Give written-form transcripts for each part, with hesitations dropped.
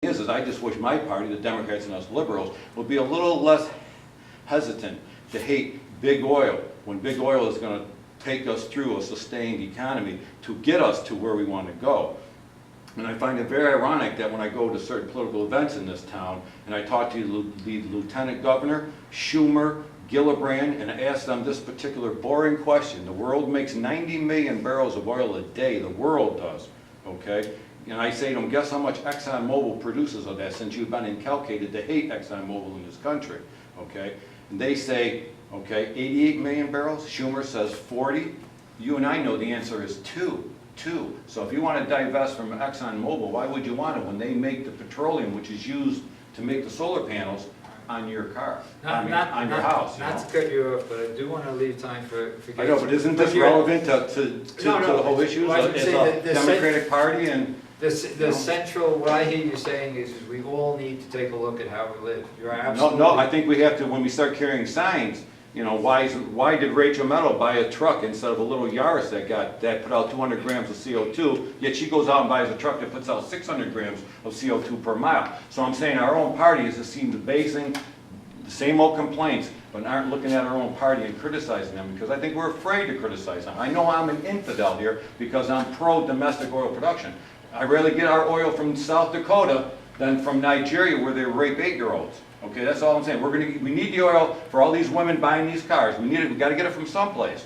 is I just wish my party, the Democrats and us liberals, would be a little less hesitant to hate big oil when big oil is going to take us through a sustained economy to get us to where we want to go. And I find it very ironic that when I go to certain political events in this town and I talk to the Lieutenant Governor, Schumer, Gillibrand, and I ask them this particular boring question. The world makes 90 million barrels of oil a day, the world does, okay? And I say to them, guess how much ExxonMobil produces of that since you've been inculcated to hate ExxonMobil in this country, okay? And they say, okay, 88 million barrels, Schumer says 40. You and I know the answer is 2. So if you want to divest from ExxonMobil, why would you want it when they make the petroleum which is used to make the solar panels on your car, on your house? Not to cut you off, but I do want to leave time for I know, but isn't this relevant to the whole issue as a Democratic Party? And the central, what I hear you saying is we all need to take a look at how we live. You're absolutely... No, I think we have to, when we start carrying signs, you know, why did Rachel Maddow buy a truck instead of a little Yaris that put out 200 grams of CO2, yet she goes out and buys a truck that puts out 600 grams of CO2 per mile. So I'm saying our own party is seems basing the same old complaints, but aren't looking at our own party and criticizing them, because I think we're afraid to criticize them. I know I'm an infidel here because I'm pro-domestic oil production. I rather get our oil from South Dakota than from Nigeria where they rape 8-year-olds. Okay, that's all I'm saying. We need the oil for all these women buying these cars. We need it. We got to get it from someplace.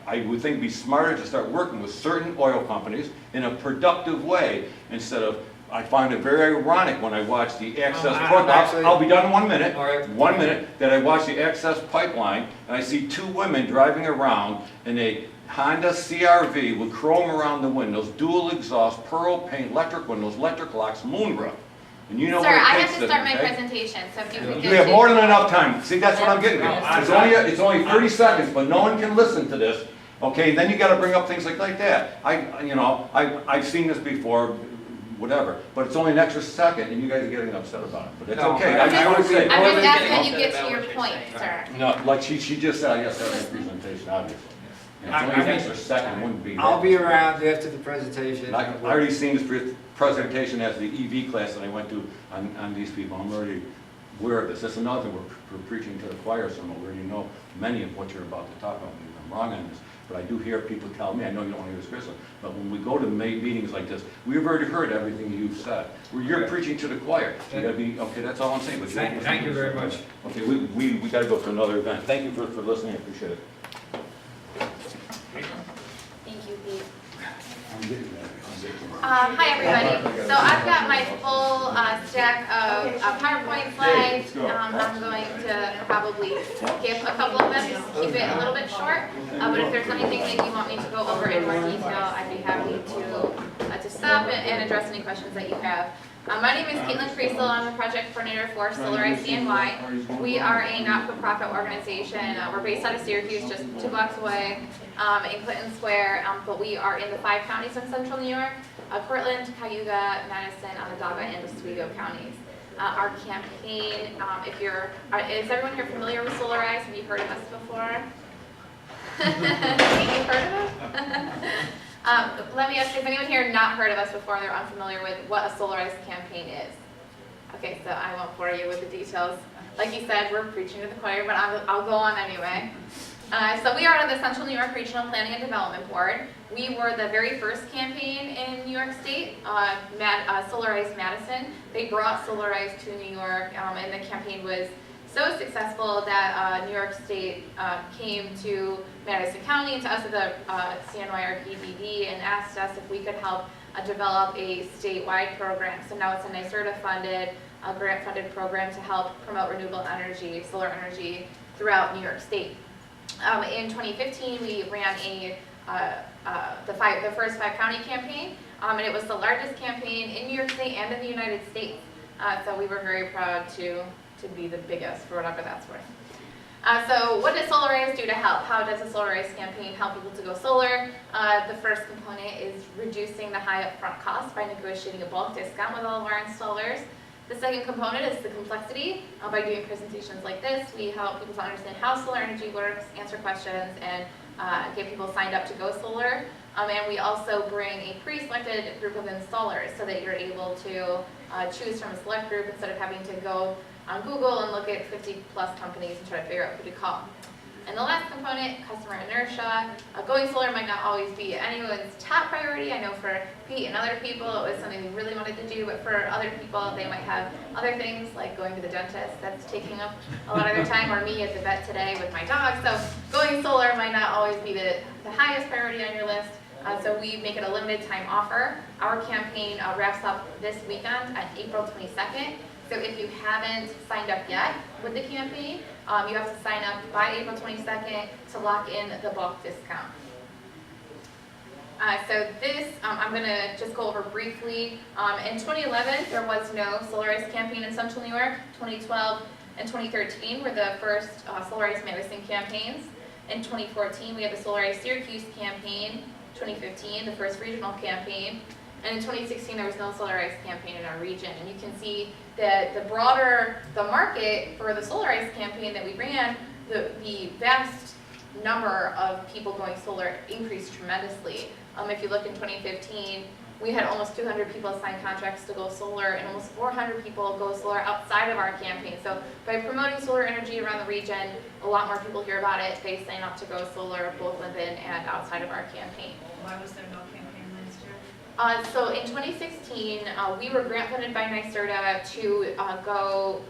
I would think it'd be smarter to start working with certain oil companies in a productive way instead of. I find it very ironic when I watch the access. I'll be done in 1 minute. Right. 1 minute that I watch the access pipeline and I see 2 women driving around in a Honda CR-V with chrome around the windows, dual exhaust, pearl paint, electric windows, electric locks, moonroof. And you know Sir, what it I takes have to start my presentation, so if you could You have more than enough time. See, that's what I'm getting at. It's only 30 seconds, but no one can listen to this. Okay, then you got to bring up things like that. I've seen this before, whatever. But it's only an extra second, and you guys are getting upset about it. But it's okay. I'm want to say. just asking you get to your point, sir. No, like she just said, I guess that's my presentation, obviously. It's only an extra second, wouldn't be. I'll be around after the presentation. I already seen this presentation as the EV class that I went to on these people. I'm already aware of this. That's another thing we're preaching to the choir somewhat. We already know many of what you're about to talk about. I'm wrong on this, but I do hear people tell me, I know you don't want to hear this criticism, but when we go to meetings like this, we've already heard everything you've said. You're preaching to the choir. You got to be, okay, that's all I'm saying. But Thank you very much. Okay, we got to go to another event. Thank you for listening. I appreciate it. Thank you, Pete. Hi, everybody. So I've got my full stack of PowerPoint slides. I'm going to probably skip a couple of them, just keep it a little bit short. But if there's anything that you want me to go over in more detail, I'd be happy to stop and address any questions that you have. My name is Caitlin Friesel. I'm the project coordinator for Solarize CNY. We are a not-for-profit organization. We're based out of Syracuse, just 2 blocks away in Clinton Square, but we are in the 5 counties in central New York, Cortland, Cayuga, Madison, Onondaga, and Oswego counties. Our campaign, is everyone here familiar with Solarize? Have you heard of us before? You've heard of us? Let me ask you, if anyone here not heard of us before, they're unfamiliar with what a Solarize campaign is. Okay, so I won't bore you with the details. Like you said, we're preaching to the choir, but I'll go on anyway. So we are the Central New York Regional Planning and Development Board. We were the very first campaign in New York State, Solarize Madison. They brought Solarize to New York, and the campaign was so successful that New York State came to Madison County, to us at the CNYRPDD, and asked us if we could help develop a statewide program. So now it's a NYSERDA-funded, grant-funded program to help promote renewable energy, solar energy, throughout New York State. In 2015, we ran the first 5-county campaign, and it was the largest campaign in New York State and in the United States. So we were very proud to be the biggest, for whatever that's worth. So what does Solarize do to help? How does a Solarize campaign help people to go solar? The first component is reducing the high upfront cost by negotiating a bulk discount with all of our installers. The second component is the complexity. By doing presentations like this, we help people to understand how solar energy works, answer questions, and get people signed up to go solar. And we also bring a pre-selected group of installers so that you're able to choose from a select group instead of having to go on Google and look at 50 plus companies and try to figure out who to call. And the last component, customer inertia. Going solar might not always be anyone's top priority. I know for Pete and other people it was something they really wanted to do, but for other people they might have other things like going to the dentist that's taking up a lot of their time, or me at the vet today with my dog. So going solar might not always be the highest priority on your list. So we make it a limited time offer. Our campaign wraps up this weekend at April 22nd. So if you haven't signed up yet with the campaign, you have to sign up by April 22nd to lock in the bulk discount. So this, I'm going to just go over briefly. In 2011, there was no Solarize campaign in Central New York. 2012 and 2013 were the first Solarize Madison campaigns. In 2014, we had the Solarize Syracuse campaign. 2015, the first regional campaign. And in 2016, there was no Solarize campaign in our region. And you can see that the broader the market for the Solarize campaign that we ran, the vast number of people going solar increased tremendously. If you look in 2015, we had almost 200 people sign contracts to go solar, and almost 400 people go solar outside of our campaign. So by promoting solar energy around the region, a lot more people hear about it. They sign up to go solar both within and outside of our campaign. Why was there no campaign last year? So in 2016, we were grant funded by NYSERDA to go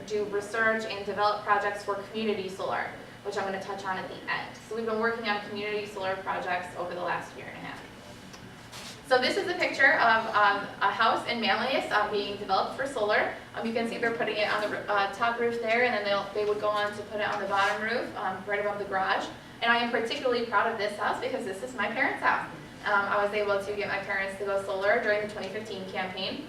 do research and develop projects for community solar, which I'm going to touch on at the end. So we've been working on community solar projects over the last year and a half. So this is a picture of a house in Manlius being developed for solar. You can see they're putting it on the top roof there, and then they would go on to put it on the bottom roof, right above the garage. And I am particularly proud of this house because this is my parents' house. I was able to get my parents to go solar during the 2015 campaign.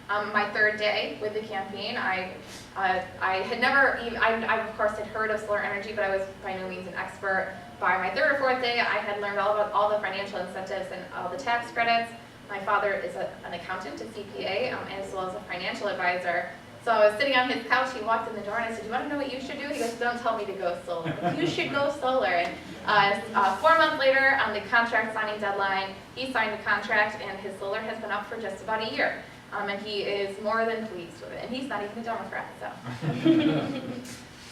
My third day with the campaign, I had never, I of course had heard of solar energy, but I was by no means an expert. By my third or fourth day, I had learned all about all the financial incentives and all the tax credits. My father is an accountant, a CPA, as well as a financial advisor. So I was sitting on his couch, he walked in the door and I said, "Do you want to know what you should do?" He goes, "Don't tell me to go solar. You should go solar." And 4 months later, on the contract signing deadline, he signed the contract and his solar has been up for just about a year. And he is more than pleased with it. And he's not even a Democrat, so.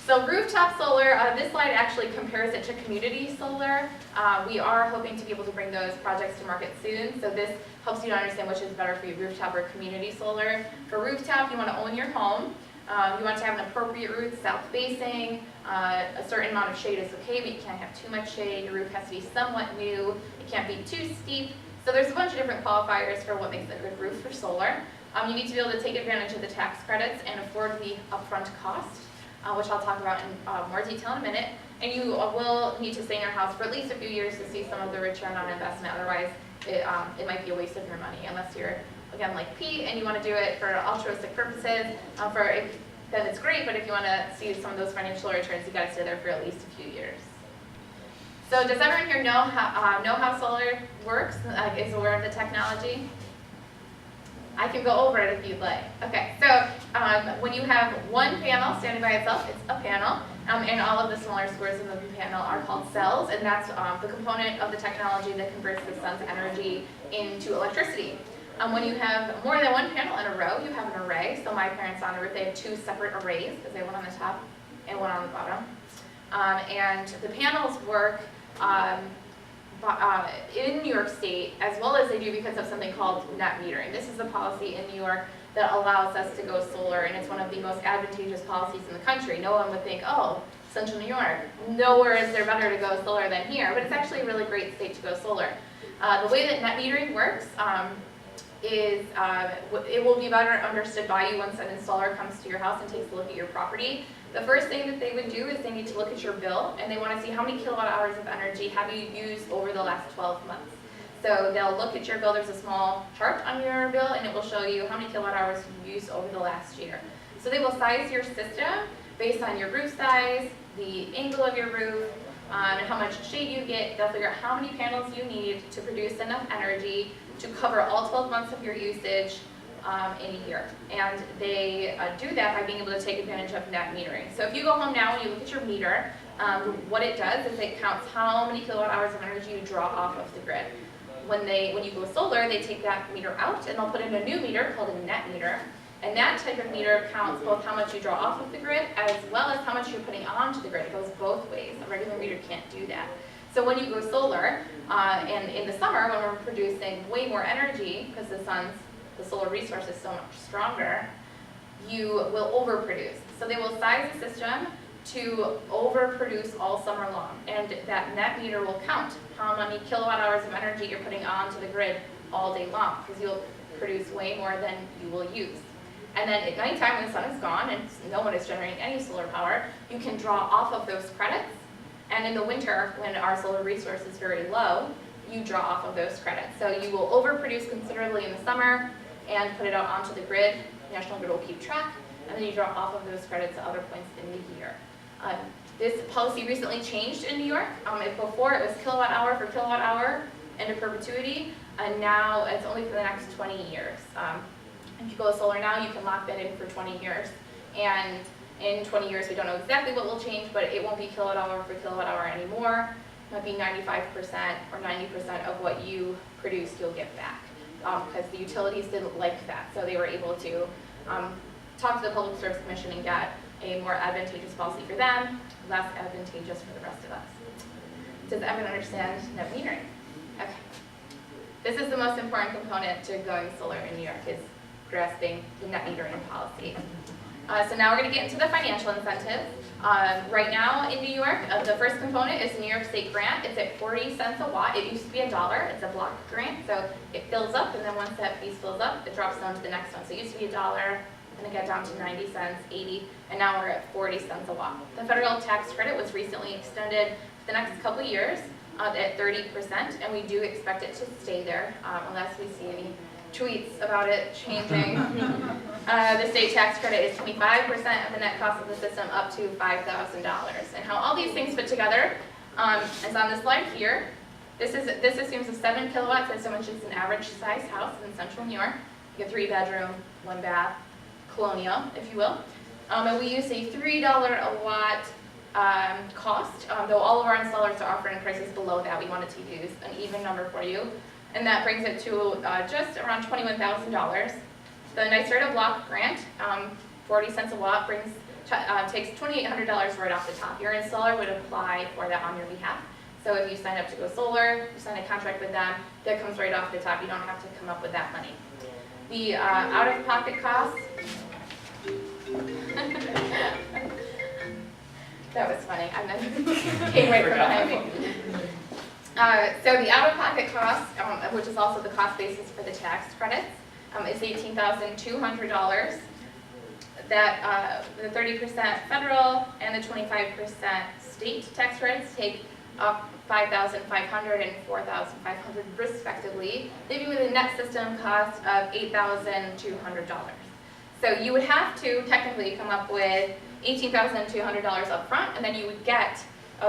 So rooftop solar, this slide actually compares it to community solar. We are hoping to be able to bring those projects to market soon. So this helps you to understand which is better for you, rooftop or community solar. For rooftop, you want to own your home. You want to have an appropriate roof, south facing. A certain amount of shade is okay, but you can't have too much shade. Your roof has to be somewhat new. It can't be too steep. So there's a bunch of different qualifiers for what makes a good roof for solar. You need to be able to take advantage of the tax credits and afford the upfront cost, which I'll talk about in more detail in a minute. And you will need to stay in your house for at least a few years to see some of the return on investment. Otherwise, it might be a waste of your money unless you're, again, like Pete, and you want to do it for altruistic purposes. Then it's great, but if you want to see some of those financial returns, you got to stay there for at least a few years. So does everyone here know how solar works? Is aware of the technology? I can go over it if you'd like. Okay, so when you have one panel standing by itself, it's a panel, and all of the smaller squares in the panel are called cells, and that's the component of the technology that converts the sun's energy into electricity. When you have more than one panel in a row, you have an array. So my parents on the roof, they have two separate arrays because they have one on the top and one on the bottom. And the panels work in New York State, as well as they do because of something called net metering. This is a policy in New York that allows us to go solar, and it's one of the most advantageous policies in the country. No one would think, oh, Central New York, nowhere is there better to go solar than here, but it's actually a really great state to go solar. The way that net metering works is it will be better understood by you once an installer comes to your house and takes a look at your property. The first thing that they would do is they need to look at your bill, and they want to see how many kilowatt hours of energy have you used over the last 12 months. So they'll look at your bill. There's a small chart on your bill, and it will show you how many kilowatt hours you used over the last year. So they will size your system based on your roof size, the angle of your roof, and how much shade you get. They'll figure out how many panels you need to produce enough energy to cover all 12 months of your usage in a year. And they do that by being able to take advantage of net metering. So if you go home now and you look at your meter, what it does is it counts how many kilowatt hours of energy you draw off of the grid. When you go solar, they take that meter out and they'll put in a new meter called a net meter. And that type of meter counts both how much you draw off of the grid as well as how much you're putting onto the grid. It goes both ways. A regular meter can't do that. So when you go solar, and in the summer when we're producing way more energy because the solar resource is so much stronger, you will overproduce. So they will size the system to overproduce all summer long. And that net meter will count how many kilowatt hours of energy you're putting onto the grid all day long because you'll produce way more than you will use. And then at nighttime when the sun is gone and no one is generating any solar power, you can draw off of those credits. And in the winter, when our solar resource is very low, you draw off of those credits. So you will overproduce considerably in the summer and put it out onto the grid. The National Grid will keep track, and then you draw off of those credits at other points in the year. This policy recently changed in New York. Before it was kilowatt hour for kilowatt hour into perpetuity, and now it's only for the next 20 years. If you go solar now, you can lock that in for 20 years. And in 20 years, we don't know exactly what will change, but it won't be kilowatt hour for kilowatt hour anymore. It might be 95% or 90% of what you produced you'll get back. Because the utilities didn't like that. So they were able to talk to the Public Service Commission and get a more advantageous policy for them, less advantageous for the rest of us. Does everyone understand net metering? Okay. This is the most important component to going solar in New York, is grasping the net metering policy. So now we're going to get into the financial incentives. Right now in New York, the first component is the New York State grant. It's at 40 cents a watt. It used to be $1. It's a block grant, so it fills up, and then once that piece fills up, it drops down to the next one. So it used to be $1, then it got down to 90 cents, 80, and now we're at 40 cents a watt. The federal tax credit was recently extended for the next couple of years at 30%, and we do expect it to stay there unless we see any tweets about it changing. The state tax credit is 25% of the net cost of the system up to $5,000. And how all these things fit together is on the slide here. This assumes a 7 kilowatt system, which is an average size house in central New York. You get 3-bedroom, 1-bath, colonial, if you will. And we use a $3 a watt cost, though all of our installers are offering prices below that. We wanted to use an even number for you. And that brings it to just around $21,000. The NYSERDA block grant, 40 cents a watt, takes $2,800 right off the top. Your installer would apply for that on your behalf. So if you sign up to go solar, you sign a contract with them, that comes right off the top. You don't have to come up with that money. The out-of-pocket costs, that was funny. Came right from behind me. So the out-of-pocket cost, which is also the cost basis for the tax credits, is $18,200. That the 30% federal and the 25% state tax credits take up $5,500 and $4,500 respectively, leaving with a net system cost of $8,200. So you would have to technically come up with $18,200 up front, and then you would get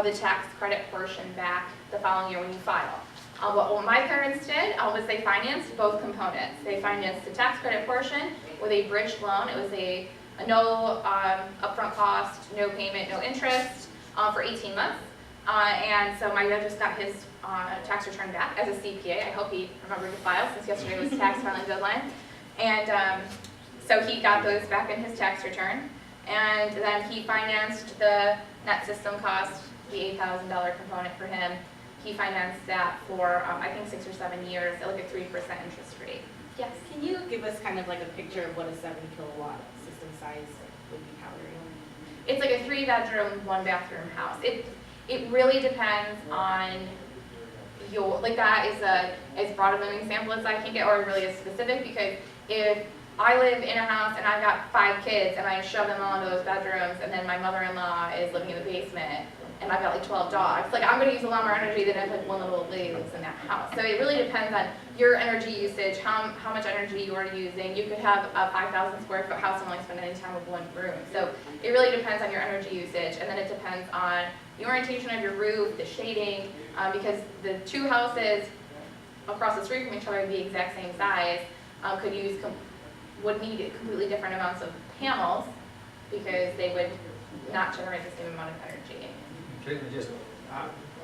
the tax credit portion back the following year when you file. What my parents did was they financed both components. They financed the tax credit portion with a bridge loan. It was a no upfront cost, no payment, no interest for 18 months. And so my dad just got his tax return back as a CPA. I hope he remembered to file since yesterday was tax filing deadline. And so he got those back in his tax return. And then he financed the net system cost, the $8,000 component for him. He financed that for, I think, 6 or 7 years at like a 3% interest rate. Yes? Can you give us kind of like a picture of what a 7 kilowatt system size would be powering? It's like a 3-bedroom, 1-bathroom house. It really depends on your, like that is as broad of an example as I can get, or really is specific, because if I live in a house and I've got 5 kids and I shove them all into those bedrooms, and then my mother-in-law is living in the basement and I've got like 12 dogs, like I'm going to use a lot more energy than if like one little lady lives in that house. So it really depends on your energy usage, how much energy you are using. You could have a 5,000 square foot house and only spend any time with 1 room. So it really depends on your energy usage, and then it depends on the orientation of your roof, the shading, because the 2 houses across the street from each other, the exact same size, could use would need completely different amounts of panels because they would not generate the same amount of energy. Okay, and just,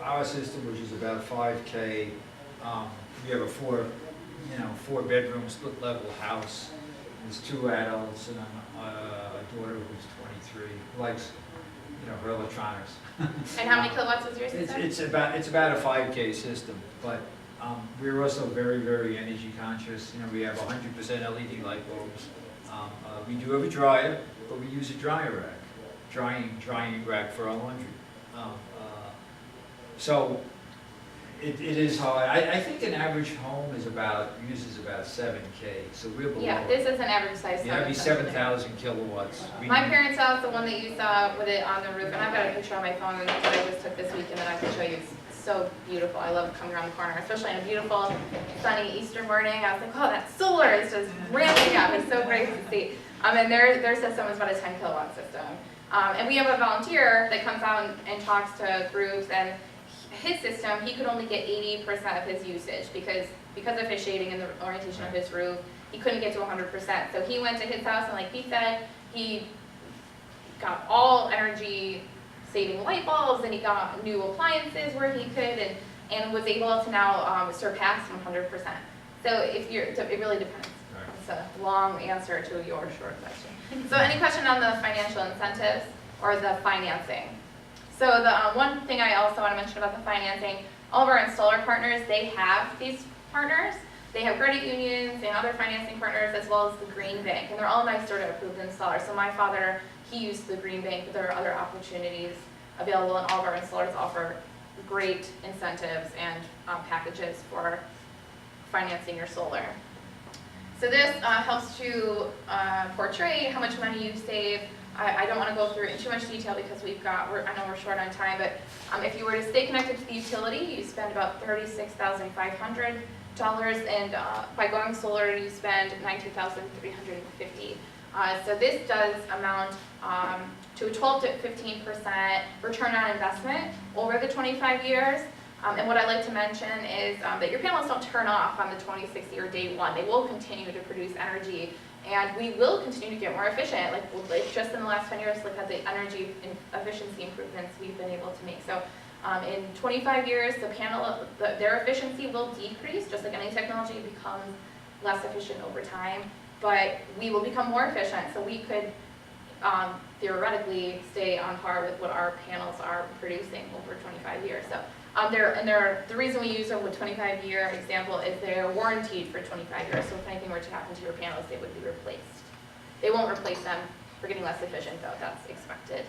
our system, which is about 5K, we have a four bedroom, split level house. There's 2 adults and a daughter who's 23, who likes, her electronics. And how many kilowatts was your system? It's about a 5K system, but we're also very, very energy conscious. We have 100% LED light bulbs. We do have a dryer, but we use a dryer rack, drying rack for our laundry. So it is hard. I think an average home uses about 7K, so we're below. Yeah, this is an average size home. Yeah, it'd be 7,000 kilowatts. My parents' house, the one that you saw with it on the roof, and I've got a picture on my phone that I just took this weekend that I can show you. It's so beautiful. I love coming around the corner, especially on a beautiful, sunny Easter morning. I was like, oh, that solar is just ramping up. It's so great to see. And their system is about a 10 kilowatt system. And we have a volunteer that comes out and talks to groups, and his system, he could only get 80% of his usage because of his shading and the orientation of his roof, he couldn't get to 100%. So he went to his house and like he said, he got all energy saving light bulbs and he got new appliances where he could and was able to now surpass 100%. So it really depends. It's a long answer to your short question. So any question on the financial incentives or the financing? So the one thing I also want to mention about the financing, all of our installer partners, they have these partners. They have credit unions and other financing partners as well as the Green Bank, and they're all NYSERDA approved installers. So my father, he used the Green Bank, but there are other opportunities available, and all of our installers offer great incentives and packages for financing your solar. So this helps to portray how much money you save. I don't want to go through it in too much detail because I know we're short on time, but if you were to stay connected to the utility, you spend about $36,500, and by going solar, you spend $19,350. So this does amount to a 12 to 15% return on investment over the 25 years. And what I'd like to mention is that your panels don't turn off on the 26th year day one. They will continue to produce energy, and we will continue to get more efficient. Like just in the last 10 years, look at the energy efficiency improvements we've been able to make. So in 25 years, their efficiency will decrease, just like any technology becomes less efficient over time, but we will become more efficient. So we could theoretically stay on par with what our panels are producing over 25 years. So the reason we use a 25-year example is they're warranted for 25 years. So if anything were to happen to your panels, they would be replaced. They won't replace them. We're getting less efficient, though. That's expected.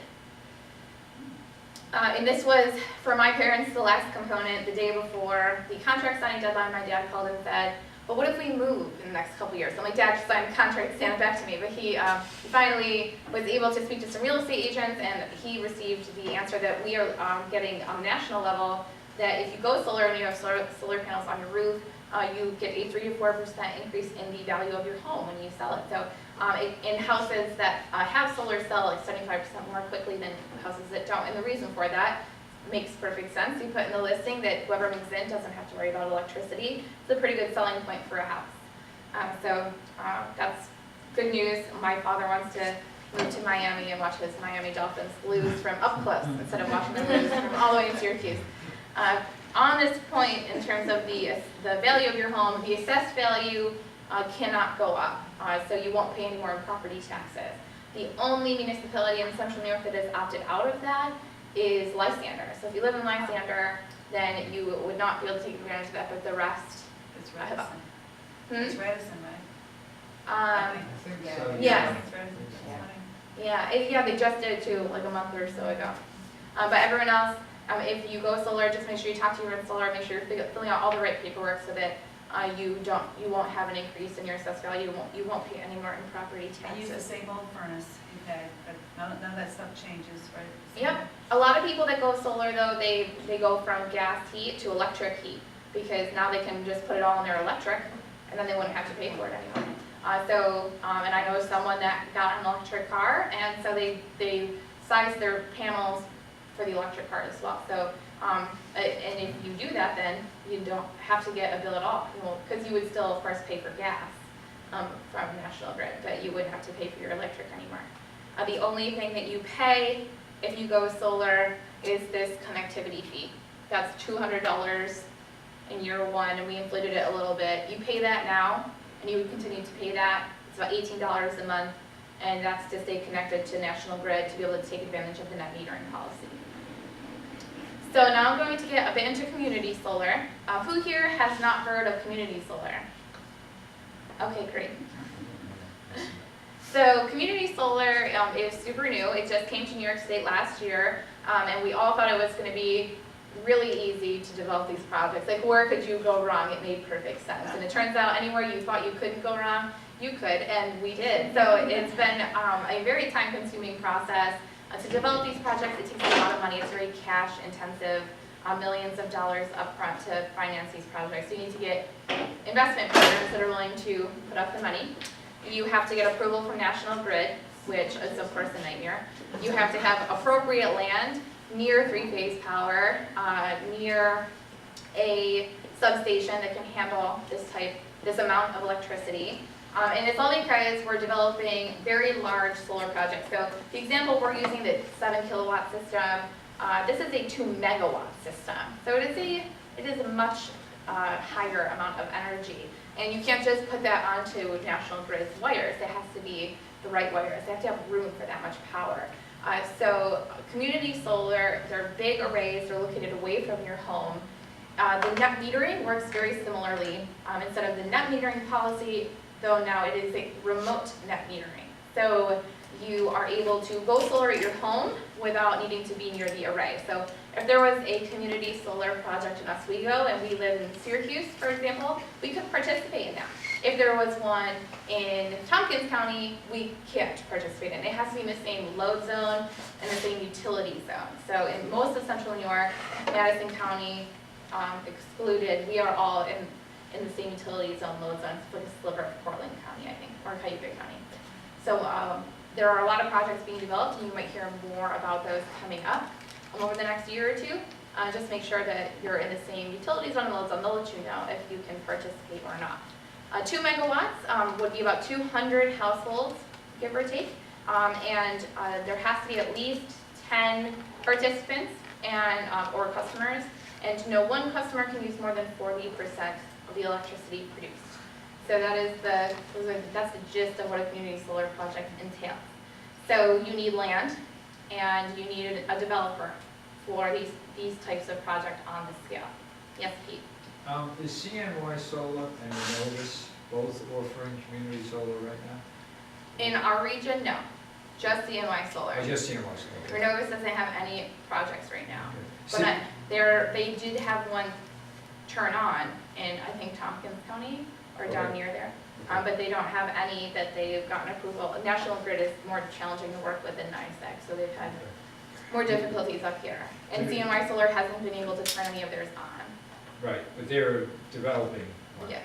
And this was, for my parents, the last component. The day before the contract signing deadline, my dad called and said, but what if we move in the next couple years? So my dad signed the contract, stand it back to me, but he finally was able to speak to some real estate agents, and he received the answer that we are getting on a national level, that if you go solar and you have solar panels on your roof, you get a 3 to 4% increase in the value of your home when you sell it. So in houses that have solar sell like 75% more quickly than houses that don't, and the reason for that makes perfect sense. You put in the listing that whoever moves in doesn't have to worry about electricity. It's a pretty good selling point for a house. So that's good news. My father wants to move to Miami and watch his Miami Dolphins lose from up close instead of watching them lose from all the way in Syracuse. On this point, in terms of the value of your home, the assessed value cannot go up, so you won't pay any more in property taxes. The only municipality in Central New York that has opted out of that is Lysander. So if you live in Lysander, then you would not be able to take advantage of that, but the rest. It's Radisson. It's Radisson, right? I think so. Yeah. It's Radisson. Yeah, they just did it too, like a month or so ago. But everyone else, if you go solar, just make sure you talk to your installer, make sure you're filling out all the right paperwork so that you won't have an increase in your assessed value. You won't pay any more in property I use the taxes. same old furnace you've had, but none of that stuff changes, right? Yep. A lot of people that go solar though, they go from gas heat to electric heat because now they can just put it all in their electric and then they wouldn't have to pay for it anymore. And I know someone that got an electric car, and so they sized their panels for the electric car as well. So, and if you do that, then you don't have to get a bill at all, because you would still, of course, pay for gas. from National Grid, but you wouldn't have to pay for your electric anymore. The only thing that you pay if you go solar is this connectivity fee. That's $200 in year one, and we inflated it a little bit. You pay that now, and you would continue to pay that. It's about $18 a month, and that's to stay connected to National Grid to be able to take advantage of the net metering policy. So now I'm going to get a bit into community solar. Who here has not heard of community solar? Okay, great. So community solar is super new. It just came to New York State last year, and we all thought it was going to be really easy to develop these projects. Like, where could you go wrong? It made perfect sense. And it turns out anywhere you thought you couldn't go wrong, you could, and we did. So it's been a very time-consuming process. To develop these projects, it takes a lot of money. It's very cash-intensive, millions of dollars upfront to finance these projects. So you need to get investment partners that are willing to put up the money. You have to get approval from National Grid, which is of course a nightmare. You have to have appropriate land near three-phase power, near a substation that can handle this amount of electricity. And it's all because we're developing very large solar projects. So the example we're using, the 7 kilowatt system, this is a 2 megawatt system. So it is a much higher amount of energy. And you can't just put that onto National Grid's wires. It has to be the right wires. They have to have room for that much power. So community solar, they're big arrays. They're located away from your home. The net metering works very similarly. Instead of the net metering policy, though now it is a remote net metering. So you are able to go solar at your home without needing to be near the array. So if there was a community solar project in Oswego and we live in Syracuse, for example, we could participate in that. If there was one in Tompkins County, we can't participate in it. It has to be in the same load zone and the same utility zone. So in most of central New York, Madison County excluded, we are all in the same utility zone, load zone, like a sliver of Portland County, I think, or Cayuga County. So there are a lot of projects being developed, and you might hear more about those coming up over the next year or two. Just make sure that you're in the same utility zone and load zone. They'll let you know if you can participate or not. 2 megawatts would be about 200 households, give or take, and there has to be at least 10 participants and or customers. And to know one customer can use more than 40% of the electricity produced. So that's the gist of what a community solar project entails. So you need land, and you need a developer for these types of projects on the scale. Yes, Pete? Is CNY Solar and Renovus both offering community solar right now? In our region, no. Just CNY Solar. Oh, just CNY Solar. Renovus doesn't have any projects right now. Okay. But they did have one turn on in, I think, Tompkins County, or down Okay. near there. But they don't have any that they've gotten approval. National Grid is more challenging to work with than NYSEG, so they've had more difficulties up here. And CNY Solar hasn't been able to turn any of theirs on. Right, but they're developing one. Yeah.